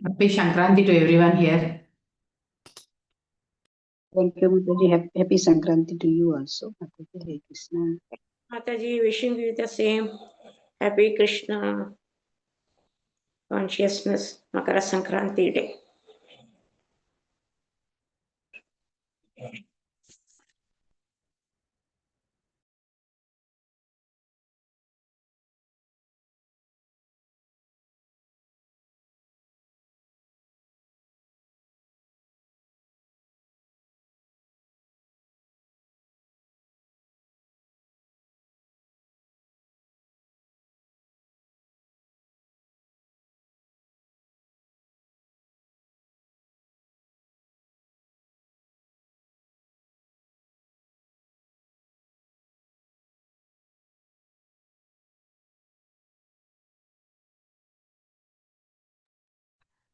Happy Sankranti to everyone here. Thank you, Mataji. Happy Sankranti to you also. Mataji, Hare Krishna. Mataji, wishing you the same. Happy Krishna consciousness Makara Sankranti day.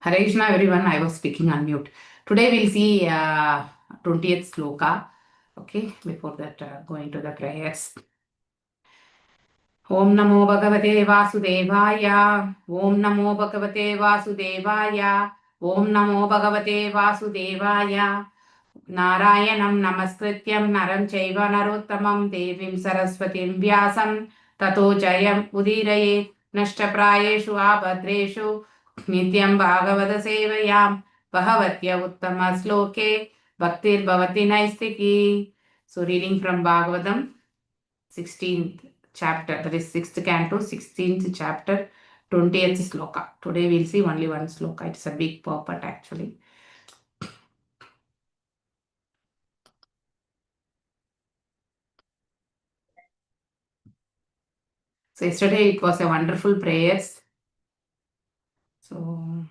Hare Krishna everyone, I was speaking on mute. Today we'll see 20th sloka. Okay, before that going to the prayers. Om Namo Bhagavate Vasudevaya. Om Namo Bhagavate Vasudevaya. Om Namo Bhagavate Vasudevaya. Narayanam Namaskrityam Naram Chaiva Narottamam Devim Saraswatim Vyasam Tato Jayam Udiraye Nashtaprayeshu Abhadreshu Nityam Bhagavata Sevayam Bhagatya Uttama Sloke Bhaktir Bhavati Naistiki. So reading from Bhagavdam, 16th chapter, that is 6th canto, 16th chapter, 20th sloka. Today we'll see only one sloka. It's a big purport actually. So yesterday it was a wonderful prayers. So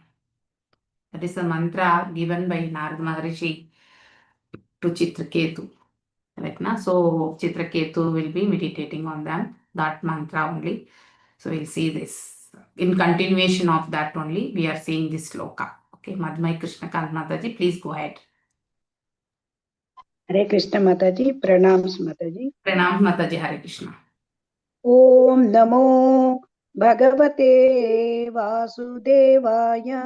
that is a mantra given by Narada Maharishi to Chitraketu. Right now, so Chitraketu will be meditating on them, that mantra only. So we'll see this. In continuation of that only, we are seeing this sloka. Okay, Madhumai Krishna Kant Mataji, please go ahead. Hare Krishna Mataji. Pranams Mataji. Pranam Mataji, Hare Krishna. Om Namo Bhagavate Vasudevaya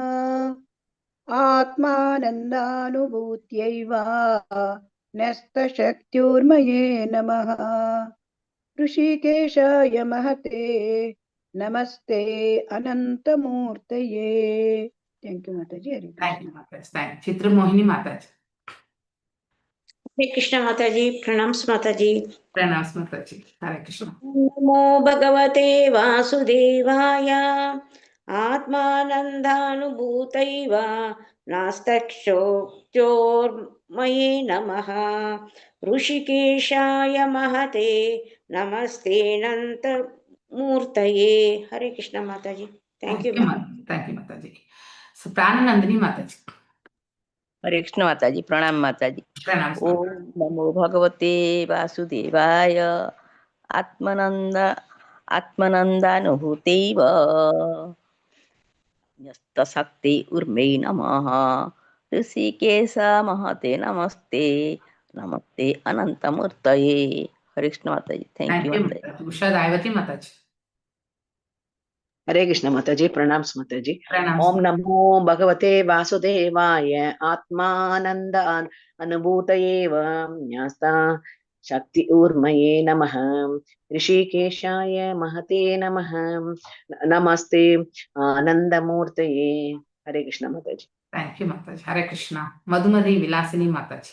Atmanandanubhutyaiva Nasta Shaktyurmaye Namaha Rishikeshaya Mahate Namaste Anantamurtaye. Thank you, Mataji. Hare Thank you, Krishna. Mataji. Thank you. Chitra Mohini Mataji. Hare Krishna Mataji, Pranams Mataji. Pranam Mataji, Hare Krishna. Namo Bhagavate Vasudevaya Atmanandanubhutaiva Nastakshokyormaye Namaha Rushikeshaya Mahate Namaste Nanta Murtaye. Hare Krishna Mataji. Thank you, Mataji. Thank you, Mataji. So Prananandini Mataji. हरे कृष्ण माताजी प्रणाम माताजी Pranam ओम नमो भगवते वासुदेवाय आत्मनन्दानुभूतैव न्यस्तशक्ति उर्मे नमः ऋषिकेश महते नमस्ते नमस्ते अनंतमूर्तये हरे कृष्ण माताजी थैंक यू माताजी Usha Daivati Mataji. Hare Krishna Mataji, Pranams Mataji. Pranam. Om Namo Bhagavate Vasudevaya Atmananda Anubhutayeva Nyasta Shakti Urmaye Namaha Rishikeshaya Mahate Namaha Namaste Anandamurtaye. Hare Krishna Mataji. Thank you, Mataji. Hare Krishna. Madhumari Vilasini Mataji.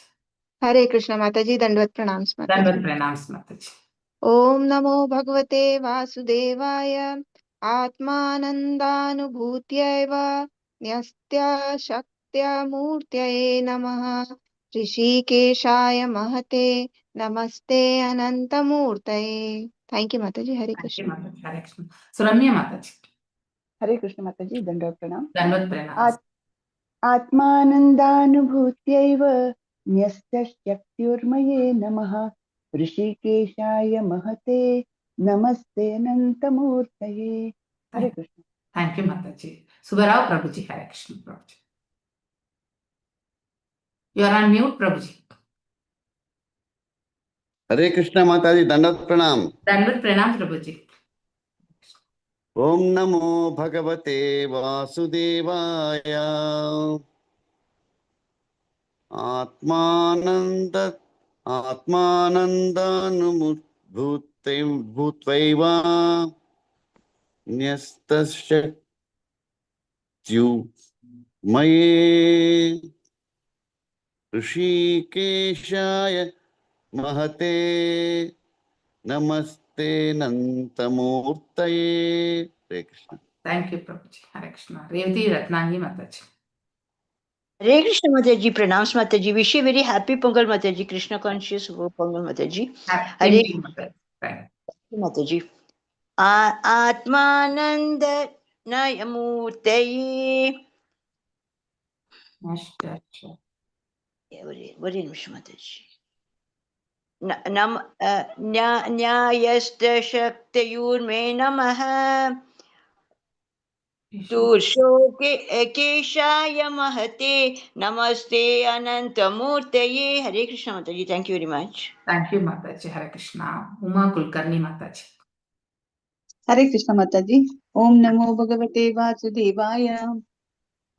हरे कृष्ण माताजी दंडवत प्रणाम Dandavat माताजी Pranams Mataji. ओम नमो भगवते वासुदेवाय आत्मानन्दानुभूत्यैव न्यस्त्यशक्त्यमूर्तये नमः ऋषिकेशाय महते नमस्ते अनंतमूर्तये thank you माताजी हरे Thank you, Krishna Mataji. Hare Krishna. Suramya Mataji. हरे कृष्ण माताजी दंडवत प्रणाम Dandavat Pranams. आत्मानन्दानुभूत्यैव न्यस्तशक्त्युर्मये नमः ऋषिकेशाय महते नमस्ते अनन्तमूर्तये हरे Krishna Thank you, Mataji. Subarao Prabhuji. Hare Krishna. Prabhuji. You are on mute, Prabhuji. हरे कृष्ण माताजी दंडवत प्रणाम Dandavat Pranams, Prabhuji. Om Namo Bhagavate Vasudevaya. Atmanandanubhutvaiva Nyastashaktyu Maye Rishikeshaya Mahate Namaste Nantamurtaye. Hare Krishna. Thank you, Prabhuji. Hare Krishna. Revati Ratnangi Mataji. Hare Krishna Mataji, pronouns Mataji. Wish you very happy Pongal Mataji, Krishna conscious Pongal Mataji. Hare Same Mataji. Thank you Mataji. Atmananda Nayamurtaye. you. What is Mataji? Nyayasta Shaktayurme Namaha. Turshoke Keshaya Mahate Namaste Anantamurtaye. Hare Krishna Mataji. Thank you very much. Thank you, Mataji. Hare Krishna. Uma Kulkarni Mataji. Hare Krishna Mataji. Om Namo Bhagavate Vasudevaya.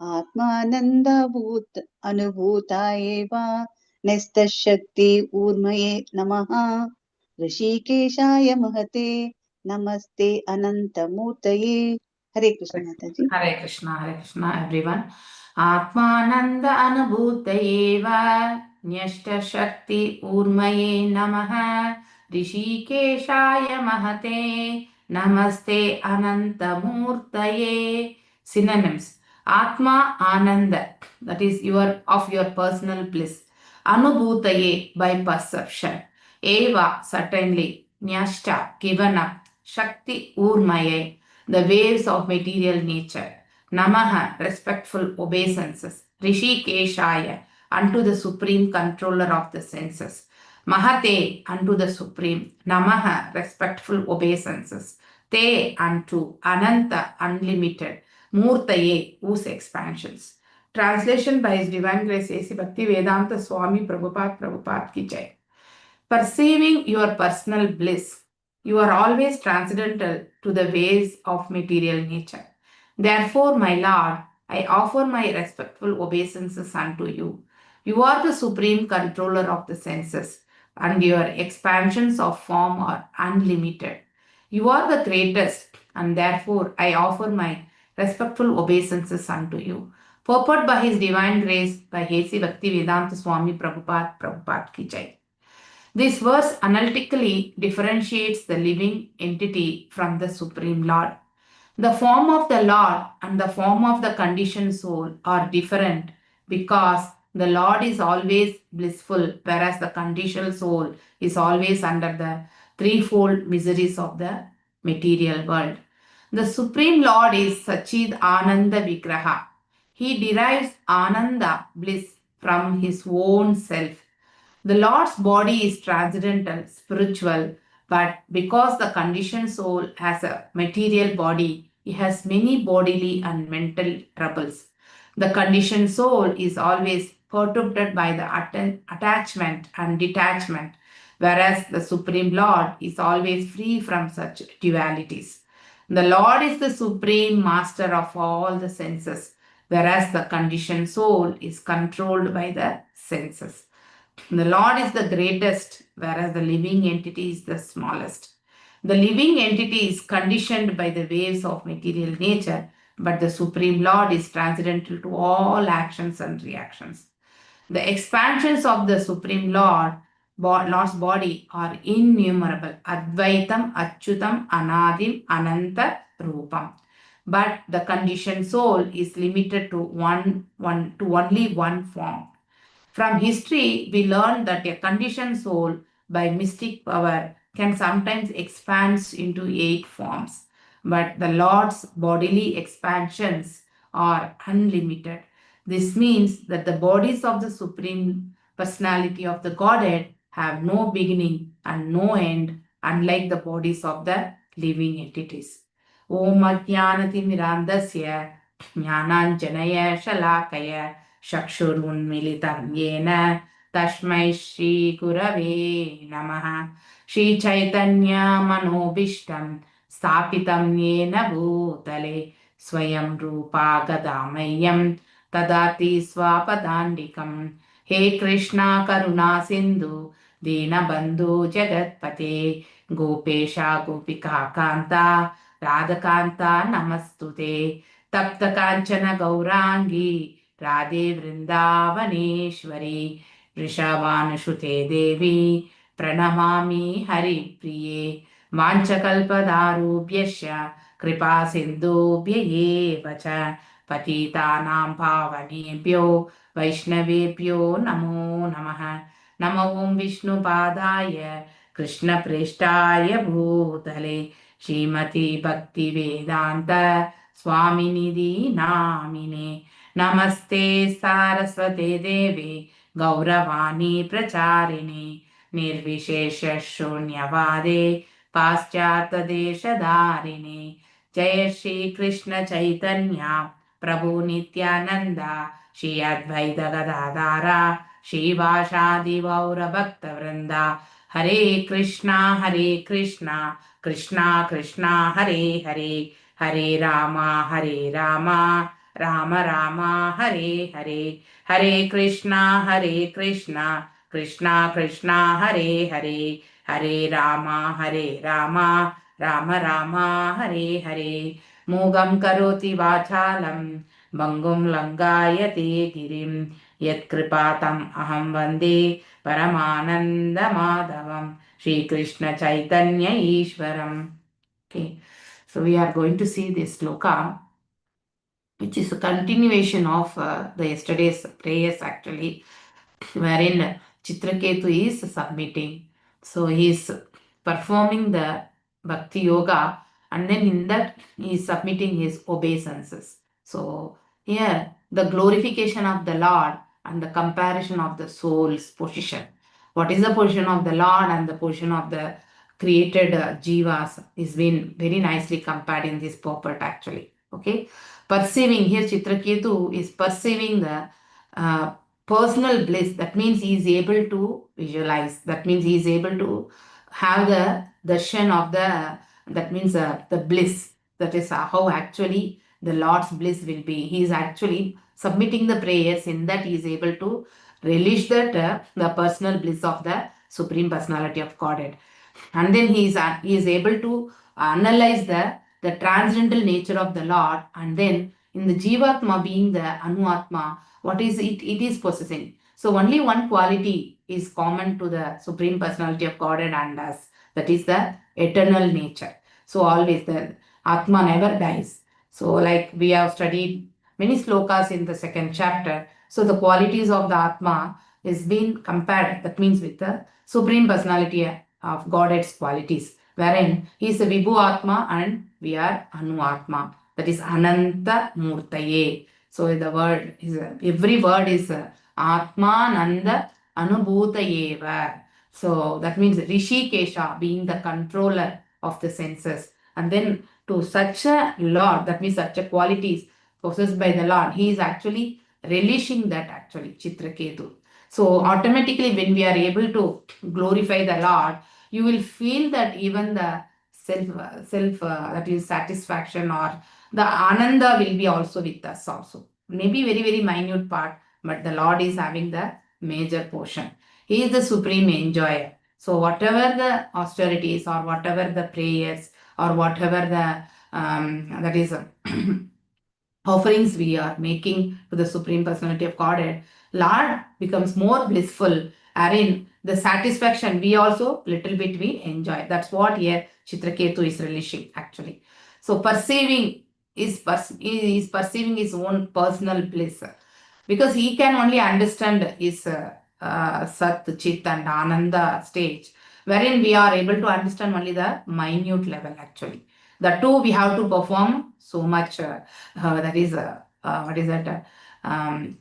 Atmananda Bhut Anubhutaye Va Nesta Shakti Urmaye Namaha Rishikeshaya Mahate Namaste Anantamurtaye. Hare Krishna Mataji. Hare Krishna, everyone. Atmananda Anubhutayeva Nyashta Shakti Urmaye Namaha Rishikeshaya Mahate Namaste Anantamurtaye. Synonyms: Atma Ananda, that is of your personal bliss. Anubhutaye, by perception. Eva, certainly. Nyashta, given up. Shakti Urmaye, the waves of material nature. Namaha, respectful obeisances. Rishikeshaya, unto the supreme controller of the senses. Mahate, unto the supreme. Namaha, respectful obeisances. Te, unto. Ananta, unlimited. Murtaye, whose expansions. Translation by His Divine Grace A.C. Bhaktivedanta Swami Prabhupada Ki Jai. Perceiving your personal bliss, you are always transcendental to the ways of material nature. Therefore, my Lord, I offer my respectful obeisances unto you. You are the supreme controller of the senses, and your expansions of form are unlimited. You are the greatest, and therefore I offer my respectful obeisances unto you. Purport by His Divine Grace by A.C. Bhaktivedanta Swami Prabhupada Ki Jai. This verse analytically differentiates the living entity from the Supreme Lord. The form of the Lord and the form of the conditioned soul are different because the Lord is always blissful, whereas the conditioned soul is always under the threefold miseries of the material world. The Supreme Lord is Sachid Ananda Vigraha. He derives Ananda, bliss, from His own self. The Lord's body is transcendental, spiritual, but because the conditioned soul has a material body, he has many bodily and mental troubles. The conditioned soul is always perturbed by the attachment and detachment, whereas the Supreme Lord is always free from such dualities. The Lord is the supreme master of all the senses, whereas the conditioned soul is controlled by the senses. The Lord is the greatest, whereas the living entity is the smallest. The living entity is conditioned by the waves of material nature, but the Supreme Lord is transcendental to all actions and reactions. The expansions of the Supreme Lord's body are innumerable. Advaitam, Achyutam, Anadim, Ananta, Rupam. But the conditioned soul is limited to only one form. From history, we learn that a conditioned soul, by mystic power, can sometimes expand into 8 forms. But the Lord's bodily expansions are unlimited. This means that the bodies of the Supreme Personality of the Godhead have no beginning and no end, unlike the bodies of the living entities. Om Ajnanatirmirandasya Jnananjanaya Shalakaya Chakshurunmilitam yena Tashmai Shri Gurave Namaha. Shri Chaitanya Manobishtam स्थापितं येन भूतले स्वयं रूपा गदामह्यं ददाति स्वापदान्तिकं हे कृष्णा करुणा सिन्धु दीनबन्धु जगत्पते गोपेशा गोपिका कान्ता राधकान्ता नमस्तुते तप्त काञ्चन गौराङ्गी राधे वृन्दावनेश्वरी वृषभानुसुते देवी प्रणमामि हरिप्रिये वाञ्छकल्पदारुभ्यश्च कृपा सिन्धुभ्य एव च पतितानां पावनेभ्यो वैष्णवेभ्यो नमो नमः नमो ॐ विष्णुपादाय कृष्णप्रेष्ठाय भूतले श्रीमती भक्तिवेदान्त स्वामिनिधि नामिने नमस्ते सारस्वते देवे गौरवाणी प्रचारिणे निर्विशेष शून्यवादे पाश्चात्यदेशधारिणे जय श्री कृष्ण चैतन्य प्रभु नित्यानंद श्री अद्वैत गदाधारा श्रीवासादि गौर भक्त वृंदा हरे कृष्णा कृष्णा कृष्णा हरे हरे हरे राम राम राम हरे हरे हरे कृष्णा कृष्णा कृष्णा हरे हरे हरे राम राम राम हरे हरे मूगं करोति वाचालं भङ्गुं लङ्घयते गिरिं यत्कृपातम् अहं वन्दे परमानन्दमाधवं श्रीकृष्ण चैतन्य ईश्वरम्. Okay, so we are going to see this sloka, which is a continuation of the yesterday's prayers actually, wherein Chitraketu is submitting. So he is performing the Bhakti Yoga, and then in that he is submitting his obeisances. So here the glorification of the Lord and the comparison of the soul's position. What is the position of the Lord and the position of the created jivas is been very nicely compared in this purport actually. Okay, perceiving here Chitraketu is perceiving the personal bliss. That means he is able to visualize. That means he is able to have the darshan of the, that means the bliss. That is how actually the Lord's bliss will be. He is actually submitting the prayers, in that he is able to relish that the personal bliss of the Supreme Personality of Godhead. And then he is able to analyze the transcendental nature of the Lord, and then in the Jivatma being the Anuatma, what is it? It is possessing. So only one quality is common to the Supreme Personality of Godhead and us, that is the eternal nature. So always the Atma never dies. So like we have studied many slokas in the second chapter. So the qualities of the Atma is being compared, that means with the Supreme Personality of Godhead's qualities, wherein he is a Vibhu Atma and we are Anu Atma, that is Ananta Murtaye. So the word is, every word is Atma Nanda Anubhutayeva. So that means Rishikesha being the controller of the senses. And then to such a Lord, that means such a qualities possessed by the Lord, he is actually relishing that actually, Chitraketu. So automatically when we are able to glorify the Lord, you will feel that even the self that is satisfaction or the ananda will be also with us also. Maybe very, very minute part, but the Lord is having the major portion. He is the supreme enjoyer. So whatever the austerities or whatever the prayers or whatever the that is offerings we are making to the Supreme Personality of Godhead, Lord becomes more blissful, wherein the satisfaction we also little bit we enjoy. That's what here Chitraketu is relishing actually. So perceiving is perceiving his own personal bliss, because he can only understand his Sat, Chit and Ananda stage, wherein we are able to understand only the minute level actually. The two we have to perform so much, that is, what is that?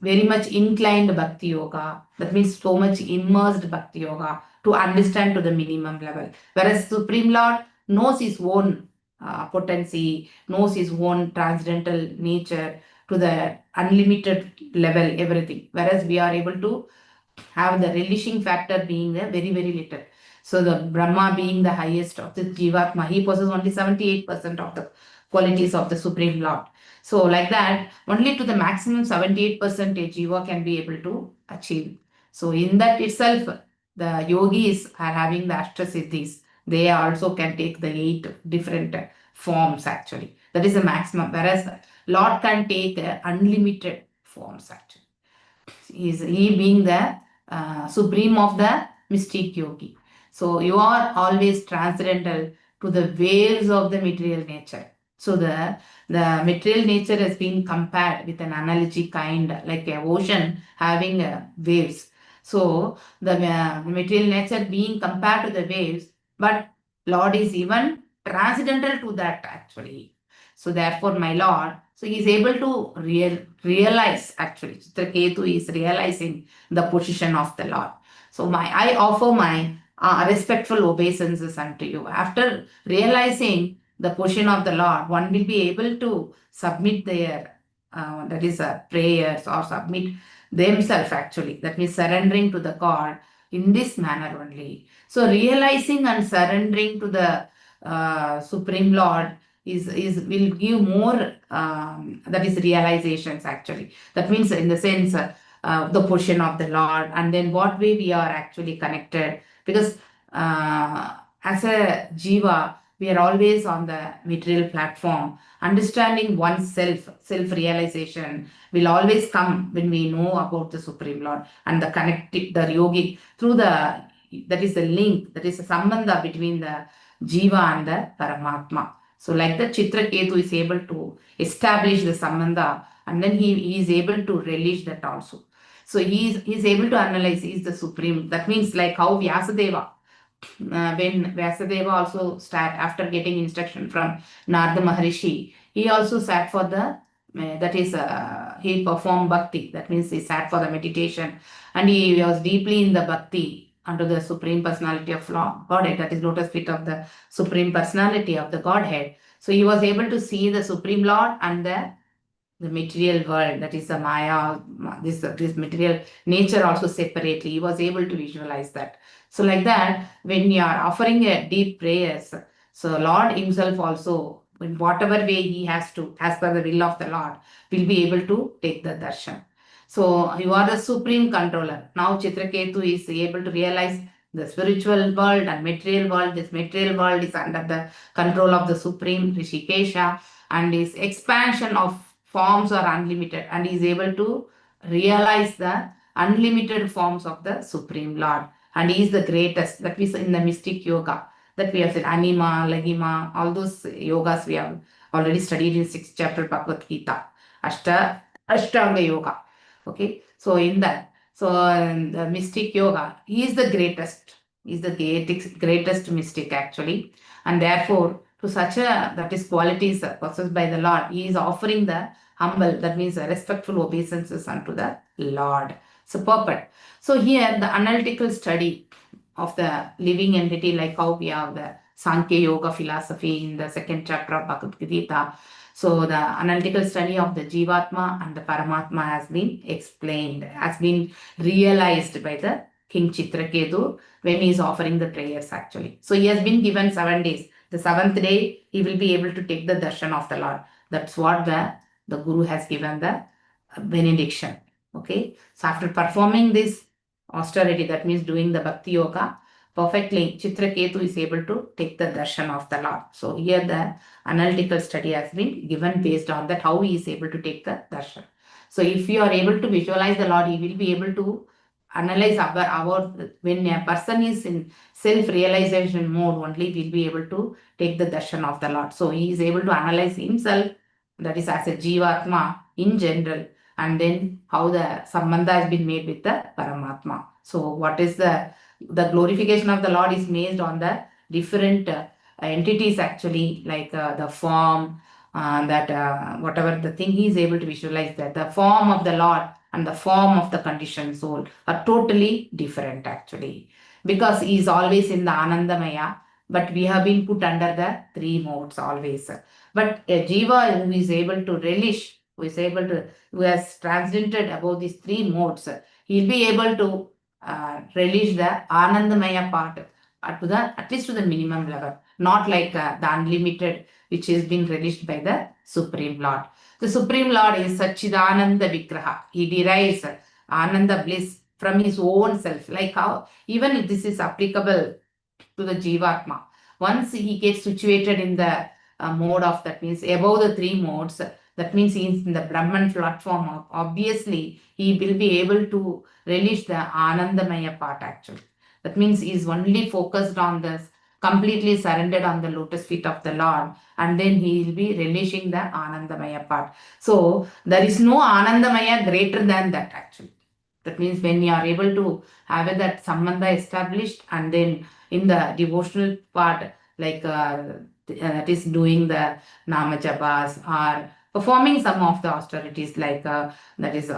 Very much inclined Bhakti Yoga. That means so much immersed Bhakti Yoga to understand to the minimum level. Whereas Supreme Lord knows his own potency, knows his own transcendental nature to the unlimited level, everything. Whereas we are able to have the relishing factor being there very, very little. So the Brahma being the highest of the Jivatma, he possesses only 78% of the qualities of the Supreme Lord. So like that, only to the maximum 78% Jiva can be able to achieve. So in that itself, the yogis are having the Ashtasiddhis. They also can take the 8 different forms actually. That is the maximum. Whereas Lord can take unlimited forms actually. He being the supreme of the mystic yogi. So you are always transcendental to the waves of the material nature. So the material nature has been compared with an analogy kind like an ocean having waves. So the material nature being compared to the waves, but Lord is even transcendental to that actually. So therefore, my Lord, so he is able to realize actually. Chitraketu is realizing the position of the Lord. So I offer my respectful obeisances unto you. After realizing the position of the Lord, one will be able to submit their prayers or submit themselves actually. That means surrendering to the God in this manner only. So realizing and surrendering to the Supreme Lord will give more that is realizations actually. That means in the sense the position of the Lord, and then what way we are actually connected, because as a jiva we are always on the material platform. Understanding oneself, self-realization will always come when we know about the Supreme Lord and the the yogi through that is the link, that is the sambandha between the jiva and the Paramatma. So like the Chitraketu is able to establish the sambandha, and then he is able to relish that also. So he is able to analyze, he is the supreme. That means like how Vyasadeva, when Vyasadeva also sat after getting instruction from Narada Maharishi, he also sat for the, he performed bhakti. That means he sat for the meditation, and he was deeply in the bhakti unto the Supreme Personality of Godhead, that is lotus feet of the Supreme Personality of the Godhead. So he was able to see the Supreme Lord and the material world, that is the Maya, this material nature also separately. He was able to visualize that. So like that, when you are offering a deep prayers, so Lord himself also, in whatever way he has to, as per the will of the Lord, will be able to take the darshan. So you are the supreme controller. Now Chitraketu is able to realize the spiritual world and material world. This material world is under the control of the supreme Rishikesha, and his expansion of forms are unlimited, and he is able to realize the unlimited forms of the Supreme Lord. And he is the greatest. That is in the mystic yoga that we have said, Anima, Lagima, all those yogas we have already studied in 6th chapter Bhagavad Gita, Ashtanga Yoga. Okay, so in that, so the mystic yoga, he is the greatest. He is the greatest mystic actually, and therefore to such a, that is qualities possessed by the Lord, he is offering the humble, that means respectful obeisances unto the Lord. So perfect. So here the analytical study of the living entity, like how we have the Sankhya Yoga philosophy in the 2nd chapter of Bhagavad Gita. So the analytical study of the Jivatma and the Paramatma has been explained, has been realized by the King Chitraketu when he is offering the prayers actually. So he has been given 7 days. The 7th day, he will be able to take the darshan of the Lord. That's what the Guru has given the benediction. Okay. So after performing this austerity, that means doing the Bhakti Yoga perfectly, Chitraketu is able to take the darshan of the Lord. So here the analytical study has been given based on that, how he is able to take the darshan. So if you are able to visualize the Lord, he will be able to analyze our when a person is in self-realization mode only, will be able to take the darshan of the Lord. So he is able to analyze himself, that is as a Jivatma in general, and then how the sambandha has been made with the Paramatma. So what is the glorification of the Lord is based on the different entities actually, like the form, whatever the thing he is able to visualize, that the form of the Lord and the form of the conditioned soul are totally different actually, because he is always in the Anandamaya, but we have been put under the 3 modes always. But a jiva who is able to relish, who has transcended above these 3 modes, he will be able to relish the Anandamaya part to the at least to the minimum level, not like the unlimited which is being relished by the Supreme Lord. The Supreme Lord is Satchidananda Vigraha. He derives Ananda bliss from his own self. Like how even if this is applicable to the Jivatma, once he gets situated in the mode of, that means above the three modes, that means he is in the Brahman platform, obviously he will be able to relish the Anandamaya part actually. That means he is only focused on this, completely surrendered on the lotus feet of the Lord, and then he will be relishing the Anandamaya part. So there is no Anandamaya greater than that actually. That means when you are able to have that sambandha established, and then in the devotional part, like that is doing the nama japas or performing some of the austerities, like that is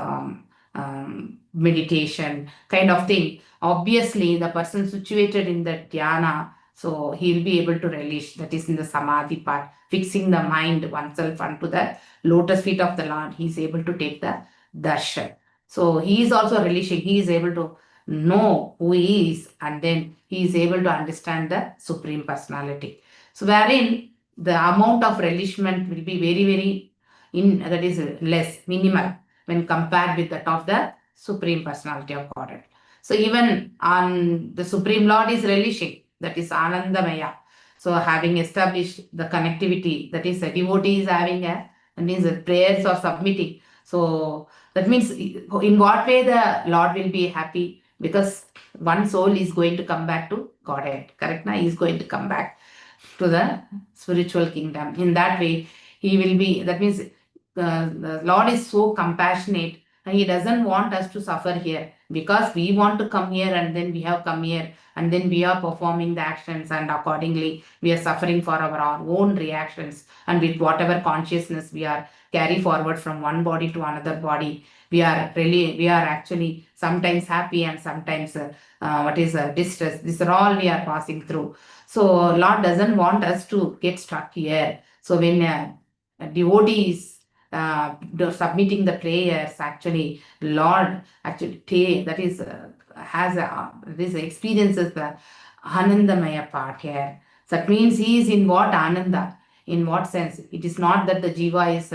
meditation kind of thing. Obviously, the person situated in the dhyana, so he will be able to relish, that is in the samadhi part, fixing the mind oneself onto the lotus feet of the Lord. He is able to take the darshan. So he is also relishing, he is able to know who he is, and then he is able to understand the Supreme Personality. So wherein the amount of relishment will be very, very that is less, minimal when compared with that of the Supreme Personality of Godhead. So even on the Supreme Lord is relishing, that is Anandamaya. So having established the connectivity, that is a devotee is having a, that means the prayers or submitting. So that means in what way the Lord will be happy? Because one soul is going to come back to Godhead, correct? Now he is going to come back to the spiritual kingdom. In that way, he will be, that means the Lord is so compassionate, and he doesn't want us to suffer here, because we want to come here, and then we have come here, and then we are performing the actions, and accordingly we are suffering for our own reactions, and with whatever consciousness we are carry forward from one body to another body, we are actually sometimes happy and sometimes distress. These are all we are passing through. So Lord doesn't want us to get stuck here. So when a devotee is submitting the prayers, actually Lord actually that is has this experiences the Anandamaya part here. So that means he is in what Ananda? In what sense? It is not that the Jiva is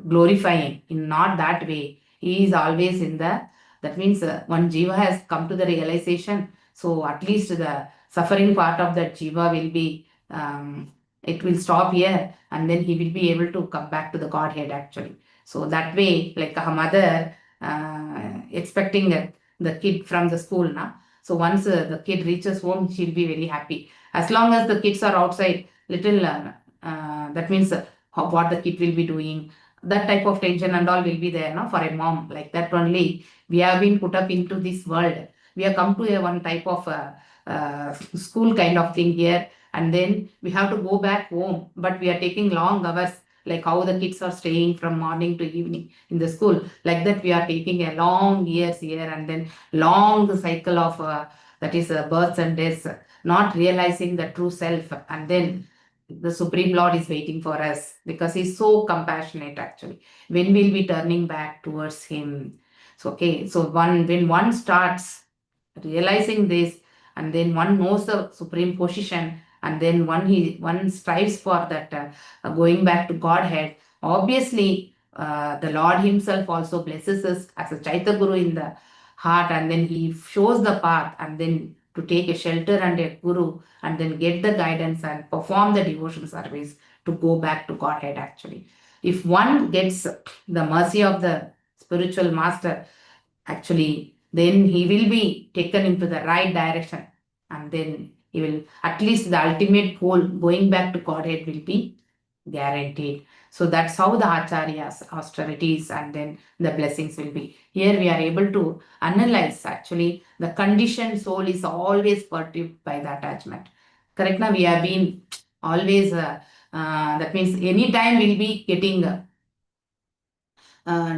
glorifying, in not that way. He is always in the, that means one Jiva has come to the realization, so at least the suffering part of that Jiva will be, it will stop here, and then he will be able to come back to the Godhead actually. So that way, like a mother expecting the kid from the school now. So once the kid reaches home, she'll be very happy. As long as the kids are outside, little that means what the kid will be doing, that type of tension and all will be there now for a mom. Like that only we have been put up into this world. We have come to a one type of school kind of thing here, and then we have to go back home, but we are taking long hours, like how the kids are staying from morning to evening in the school. Like that we are taking a long years here, and then long cycle of that is births and deaths, not realizing the true self. And then the Supreme Lord is waiting for us, because he's so compassionate actually. When will be turning back towards him? So okay, so when one starts realizing this, and then one knows the supreme position, and then one strives for that going back to Godhead, obviously the Lord himself also blesses us as a Chaitya Guru in the heart, and then he shows the path, and then to take a shelter and a guru, and then get the guidance and perform the devotion service to go back to Godhead actually. If one gets the mercy of the spiritual master, actually, then he will be taken into the right direction, and then he will, at least the ultimate goal, going back to Godhead, will be guaranteed. So that's how the acharyas, austerities, and then the blessings will be. Here we are able to analyze actually the conditioned soul is always perturbed by the attachment. Correct? Now we have been always, that means anytime we'll be getting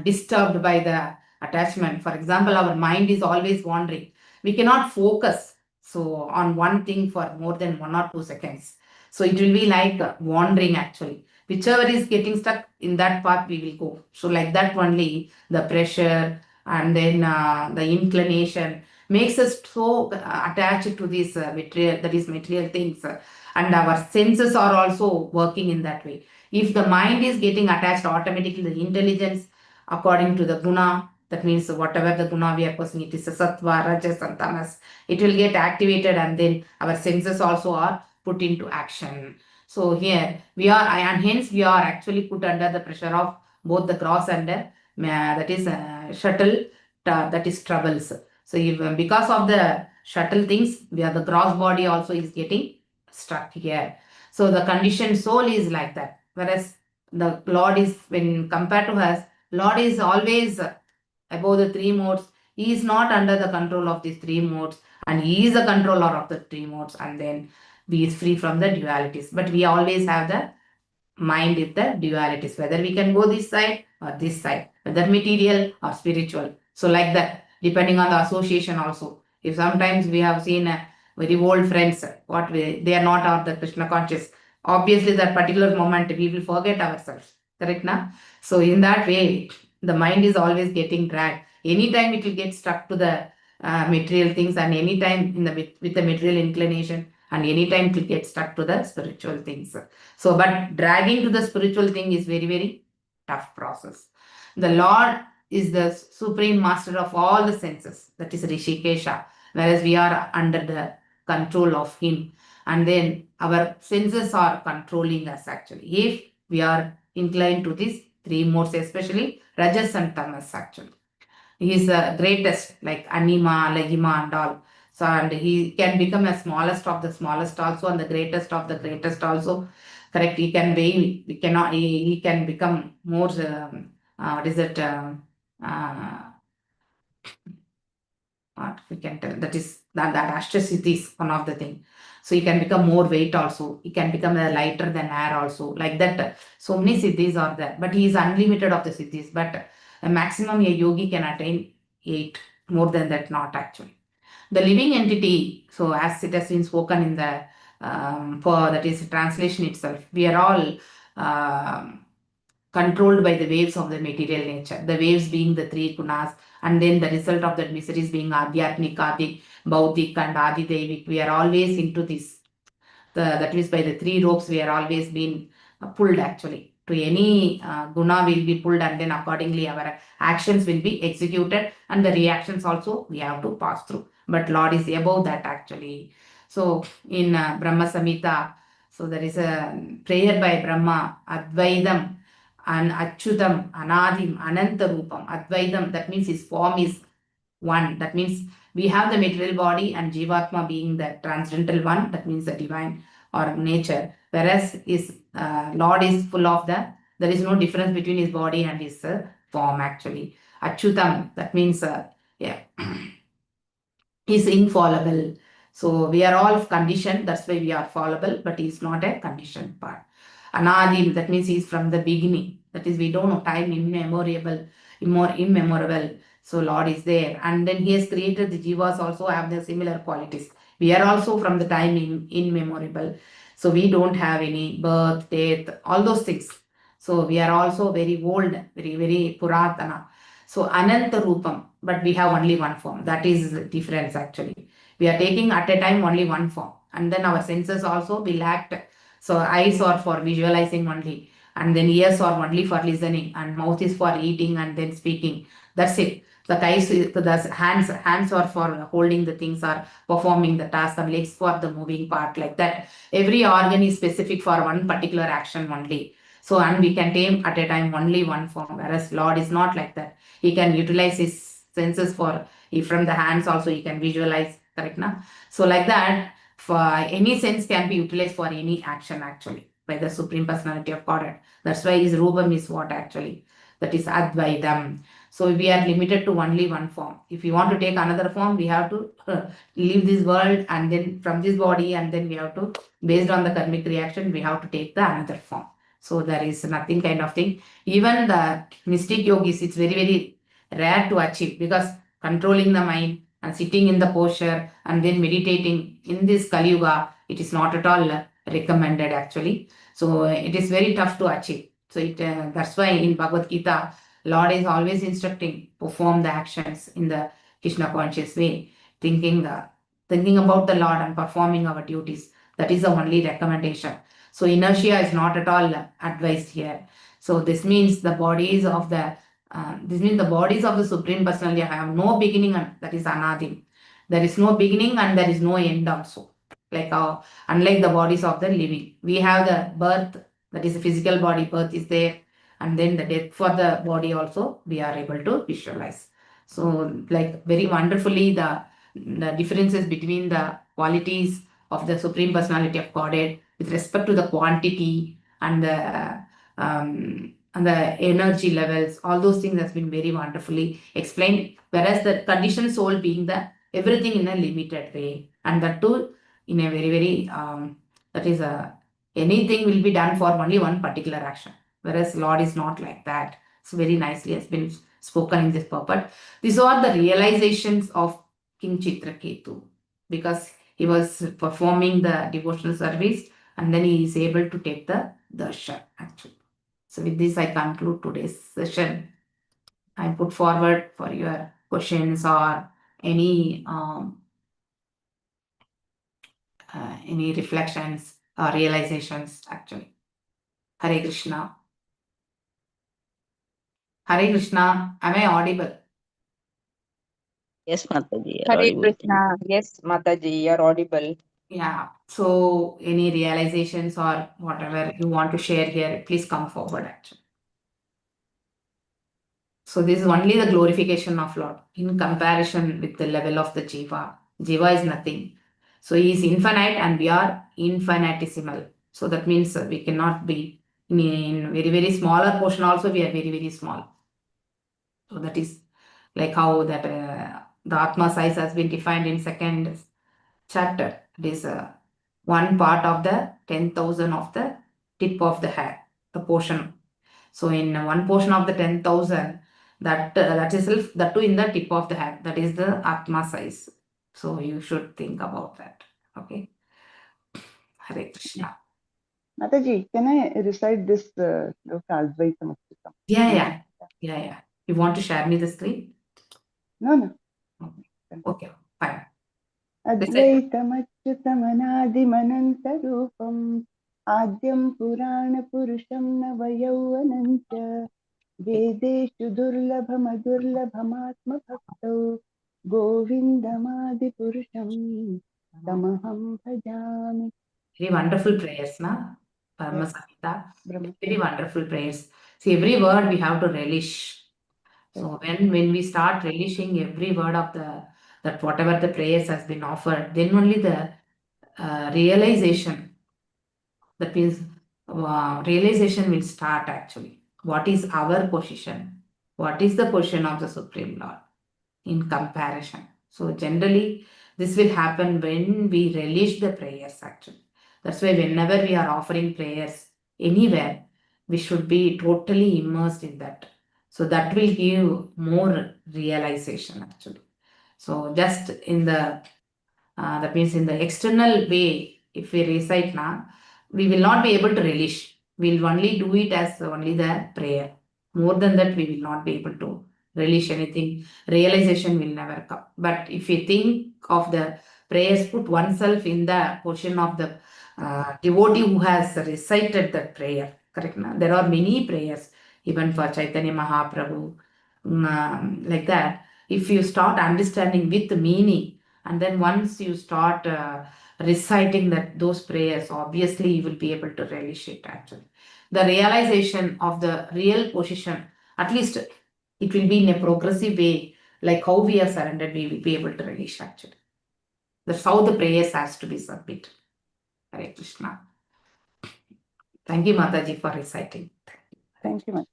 disturbed by the attachment. For example, our mind is always wandering. We cannot focus on one thing for more than 1 or 2 seconds. So it will be like wandering actually. Whichever is getting stuck in that path, we will go. So like that only the pressure, and then the inclination, makes us so attached to these material, that is material things, and our senses are also working in that way. If the mind is getting attached, automatically the intelligence according to the guna, that means whatever the guna we are posing, it is a sattva, rajas and tamas, it will get activated, and then our senses also are put into action. So here we are, and hence we are actually put under the pressure of both the gross and that is shuttle, that is troubles. So if, because of the shuttle things, where the gross body also is getting stuck here. So the conditioned soul is like that. Whereas the Lord is, when compared to us, Lord is always above the three modes. He is not under the control of these three modes, and he is the controller of the three modes, and then we is free from the dualities. But we always have the mind with the dualities, whether we can go this side or this side, whether material or spiritual. So like that, depending on the association also. If sometimes we have seen very old friends, they are not of the Krishna conscious, obviously that particular moment we will forget ourselves, correct na? So in that way, the mind is always getting dragged. Anytime it will get stuck to the material things, and anytime with the material inclination, and anytime it will get stuck to the spiritual things. So, but dragging to the spiritual thing is very, very tough process. The Lord is the supreme master of all the senses, that is Rishikesha, whereas we are under the control of him. And then our senses are controlling us actually, if we are inclined to these three modes, especially Rajas and Tamas actually. He is the greatest, like Anima, Lahima and all. So, and he can become a smallest of the smallest also, and the greatest of the greatest also. Correct? He can be, we cannot, he can become more, what is it? What we can tell, that is that Ashtasiddhi is one of the thing. So he can become more weight also. He can become lighter than air also. Like that, so many siddhis are there. But he is unlimited of the siddhis. But a maximum a yogi can attain 8. More than that, not actually. The living entity, so as it has been spoken in the for that is translation itself, we are all controlled by the waves of the material nature. The waves being the three gunas, and then the result of that miseries being Adhyatmik, Adik, Baudik and Adidevik. We are always into this. That is by the three ropes we are always being pulled actually. To any guna will be pulled, and then accordingly our actions will be executed, and the reactions also we have to pass through. But Lord is above that actually. So in Brahma Samhita, so there is a prayer by Brahma, Advaidam and Achyutam, Anadim, Ananta Rupam. Advaidam, that means his form is one. That means we have the material body and Jivatma being the transcendental one, that means the divine or nature. Whereas his Lord is full of there is no difference between his body and his form actually. Achyutam, that means he's infallible. So we are all conditioned, that's why we are fallible, but he's not a conditioned part. Anadim, that means he's from the beginning. That is, we don't know time immemorable. So Lord is there. And then he has created the jivas also have the similar qualities. We are also from the time immemorable. So we don't have any birth, death, all those things. So we are also very old, very, very Puratana. So Ananta Rupam, but we have only one form. That is the difference actually. We are taking at a time only one form. And then our senses also will act. So eyes are for visualizing only. And then ears are only for listening. And mouth is for eating and then speaking. That's it. The hands are for holding the things or performing the task, and legs for the moving part, like that. Every organ is specific for one particular action only. So, and we can take at a time only one form, whereas Lord is not like that. He can utilize his senses for, from the hands also he can visualize, correct na? So like that, for any sense can be utilized for any action actually, by the Supreme Personality of Godhead. That's why his Rupam is what actually? That is Advaidam. So we are limited to only one form. If we want to take another form, we have to leave this world, and then from this body, and then we have to, based on the karmic reaction, we have to take the another form. So there is nothing kind of thing. Even the mystic yogis, it's very, very rare to achieve, because controlling the mind and sitting in the posture and then meditating in this Kali Yuga, it is not at all recommended actually. So it is very tough to achieve. So that's why in Bhagavad Gita, Lord is always instructing, perform the actions in the Krishna conscious way. thinking about the Lord and performing our duties. That is the only recommendation. So inertia is not at all advised here. So this means the bodies of the Supreme Personality have no beginning, and that is Anadim. There is no beginning and there is no end also. Like unlike the bodies of the living, we have the birth, that is the physical body, birth is there, and then the death for the body also we are able to visualize. So like very wonderfully the differences between the qualities of the Supreme Personality of Godhead with respect to the quantity and the energy levels, all those things has been very wonderfully explained. Whereas the conditioned soul being the everything in a limited way, and that too in a very, very anything will be done for only one particular action. Whereas Lord is not like that. So very nicely has been spoken in this purport. These are the realizations of King Chitraketu, because he was performing the devotional service and then he is able to take the darshan actually. So with this I conclude today's session. I put forward for your questions or any reflections or realizations actually. Hare Krishna. Hare Krishna. Am I audible? Yes, Mataji, you're Hare audible. Krishna. Yes, Mataji, you're audible. Yeah. So any realizations or whatever you want to share here, please come forward actually. So this is only the glorification of Lord in comparison with the level of the Jiva. Jiva is nothing. So he is infinite and we are infinitesimal. So that means we cannot be in very, very smaller portion also we are very, very small. So that is like how that the Atma size has been defined in second chapter. It is one part of the 10,000 of the tip of the hair, the portion. So in one portion of the 10,000, that itself, that too in the tip of the hair, that is the Atma size. So you should think about that. Okay. Hare Krishna. Mataji, can I recite this sloka Advaita Muktam? Yeah. You want to share me the screen? No. Okay, fine. अद्वैतमच्युतमनादिमनन्तरूपम् आद्यं पुराणपुरुषं नवयौवनं च वेदेषु दुर्लभमदुर्लभमात्मभक्तौ गोविन्दमादिपुरुषं तमहं भजामि. Very wonderful prayers, na? Parama Samhita. Very wonderful prayers. See, every word we have to relish. So when we start relishing every word of that whatever the prayers has been offered, then only the realization, that means realization will start actually. What is our position? What is the position of the Supreme Lord in comparison? So generally, this will happen when we relish the prayers actually. That's why whenever we are offering prayers anywhere, we should be totally immersed in that. So that will give more realization actually. So just in the, that means in the external way, if we recite now, we will not be able to relish. We'll only do it as only the prayer. More than that, we will not be able to relish anything. Realization will never come. But if we think of the prayers, put oneself in the position of the devotee who has recited that prayer. Correct? Na? There are many prayers, even for Chaitanya Mahaprabhu, like that. If you start understanding with the meaning, and then once you start reciting those prayers, obviously you will be able to relish it actually. The realization of the real position, at least it will be in a progressive way, like how we are surrendered, we will be able to relish actually. That's how the prayers has to be submitted. Hare Krishna. Thank you, Mataji, for reciting. Thank you, Mataji.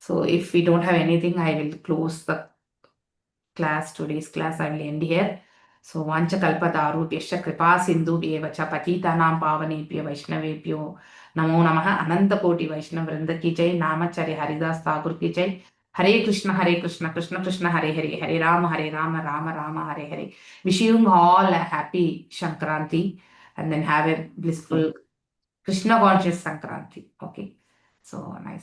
So if we don't have anything, I will close the class, today's class, I will end here. So Vancha Kalpatarubhyascha Kripa Sindhubhyeva cha Patitanam Pavanebhyo Vaishnavebhyo Namo Namaha Ananta Koti Vaishnav Vrinda ki jai, Namacharya Haridas Thakur ki jai. Hare Krishna, Krishna Krishna, Hare Hare, Hare Rama, Rama Rama, Hare Hare. Wishing you all a happy Shankranti and then have a blissful Krishna conscious Sankranti. Okay. So nice.